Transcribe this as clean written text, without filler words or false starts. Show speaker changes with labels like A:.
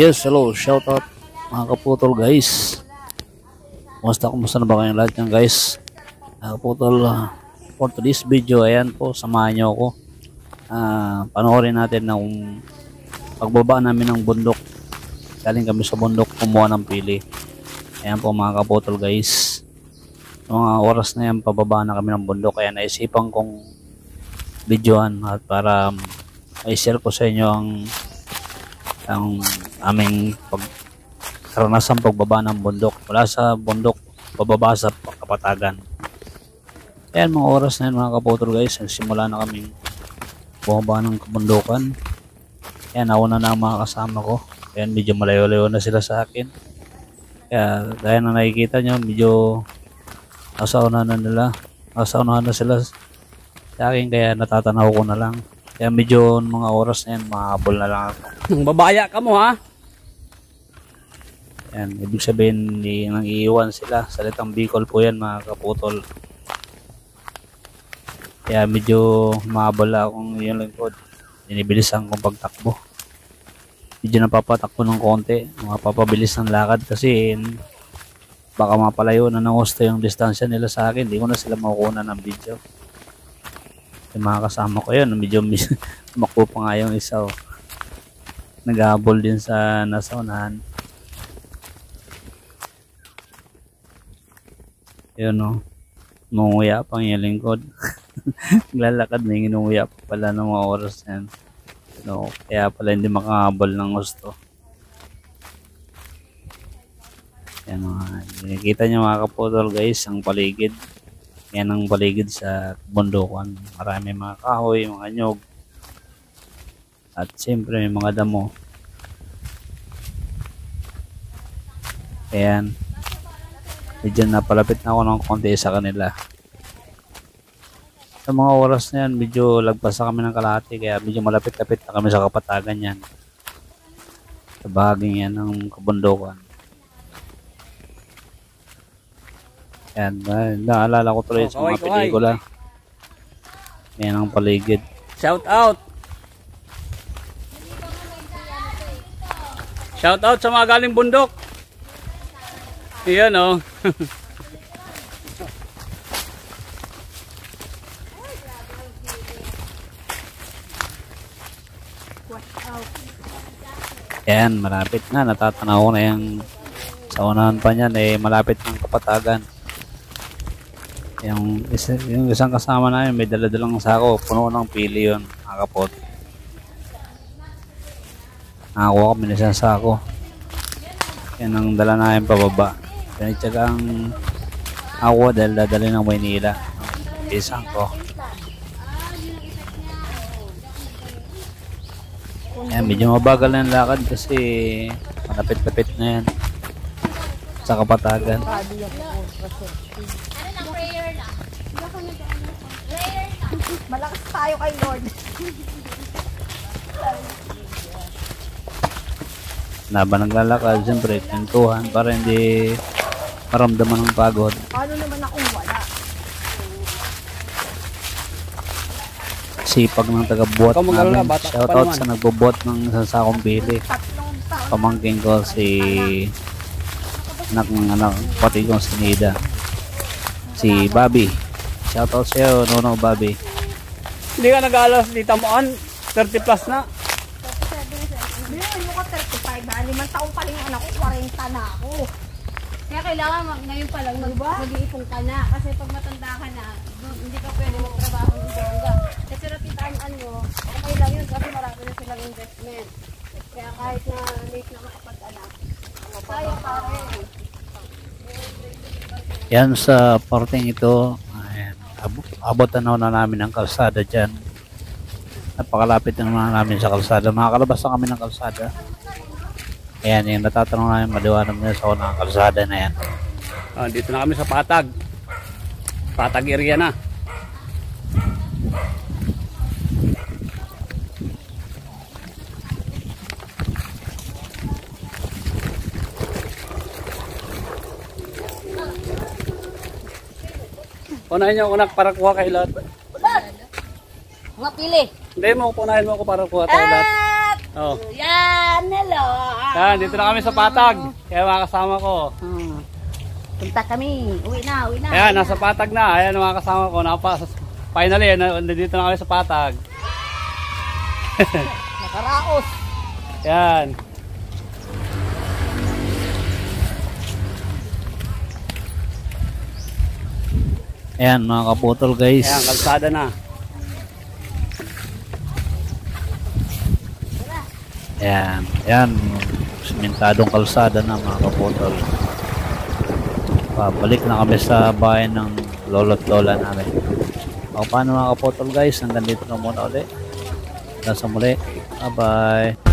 A: Yes, hello, shoutout mga kaputol guys. Kumusta na ba kayong lahat yan guys? Mga kaputol, for today's video, ayan po, samahan nyo ako. Panoorin natin ng pagbaba namin ng bundok. Galing kami sa bundok, kumuha ng pili. Ayan po mga kaputol guys. Mga oras na yan, pababa na kami ng bundok. Kaya naisipan kong videoan at para i-share ko sa inyo ang aming karanasan pagbaba ng bundok mula sa bundok pababa sa Kapatagan. Ayan, mga oras na yun mga kaputol guys, simula na kaming bumaba ng kabundukan. Ayan, nauna na ang mga kasama ko. Ayan, medyo malayo-layo na sila sa akin, kaya gaya na nakikita nyo, medyo nasa unahan na sila sa akin, kaya natatanaw ko na lang. Kaya medyo mga oras na yan, mahabol na lang ako.
B: Babaya ka mo ha?
A: Yan, ibig sabihin nang iiwan sila. Salitang Bicol po yan mga kaputol. Kaya medyo mahabol akong yung lingkod. Binibilisan kong pagtakbo. Medyo napapatakbo ng konti. Mapapabilis ng lakad kasi baka mapalayo na ng gusto yung distansya nila sa akin. Hindi ko na sila makukuha ng video. Yung mga kasama ko yun, medyo makpo pa nga yung isa. Naghahabol din sa nasa unahan. Yun o, munguya pang yung lingkod. Naglalakad na yung inunguya pa pala ng mga oras yan. Kaya pala hindi makahabol ng gusto. Yan o, nakikita nyo mga kaputol guys, ang paligid. Yan ang paligid sa bundukan. Marami mga kahoy, mga nyog. At siyempre may mga damo. Ayan. Medyo napalapit na ako ng konti sa kanila. Sa mga oras na yan, medyo lagpas na kami ng kalahati. Kaya medyo malapit-lapit na kami sa Kapatagan yan. Sa bahaging yan ng kabundukan. Yan, naalala ko tuloy sa mga pelikula. Yan ang paligid.
B: Shout out! Shout out sa mga galing bundok. Iyan o.
A: Yan, malapit na. Natatanaw ko na yung sa unahan pa niyan, malapit ng Kapatagan. Yung isang kasama namin may dala-dalang sako, puno ng pili yun, nakakapot. Nakakuha kami na isang sako. Yan ang dala namin pababa. Pinagtsagang ako dahil dadali ng Maynila. Isang ko. Yan, medyo mabagal na yung lakad kasi malapit-lapit na yan sa Kapatagan.
C: Malakas tayo kay Lord.
A: Naba naglalakad, siyempre, kwentuhan para hindi maramdaman ng pagod.
C: Paano naman akong wala?
A: Sipag ng taga-buhat namin. Shoutout sa nagbubuhat ng sasakong pili. Pamangking ko si anak pati kong si Nida. Si Bobby. Shoutout sa'yo, Nono Bobby.
B: Hindi ka nag-alas dito mo an, 30 plus na.
C: 37. Hindi, ano ko 35 na. 5 taong pa rin yung anak ko, 40 na ako.
D: Kaya kailangan ngayon pa lang mag-iipon ka na. Kasi pag matanda ka na, hindi ka pwede magtrabaho ng bongga. Kasi ratitaan nyo, okay lang yun kasi marami na silang investment. Kaya kahit na late na makapag-anak, kaya pa rin.
A: Yan sa parting ito, abutan na namin ang kalsada dyan. Napakalapit na namin sa kalsada. Makakalabas na kami ng kalsada. Ayan, yung natatanong namin, maliwanag na sa unang kalsada na yan.
B: Dito na kami sa Patag. Patag area na. Unahin niyo ako para kuha kayo lahat.
D: Mga pili.
B: Hindi mo, punahin mo ako para kuha tayo lahat. Oh.
C: Yan, hello.
B: Yan, dito na kami sa Patag. Kaya mga kasama ko.
C: Punta kami. Uwi na, uwi na.
B: Ayan, nasa Patag na. Ayan mga kasama ko. Finally, nandito na kami sa Patag.
C: Nakaraos.
B: Yan.
A: Ayan mga kaputol guys.
B: Ayan, kalsada na.
A: Ayan. Ayan. Simentadong kalsada na mga kaputol. Pabalik na kami sa bahay ng lolo't lola namin. O paano mga kaputol guys, hanggang dito na muna ulit. Hanggang sa muli. Bye bye.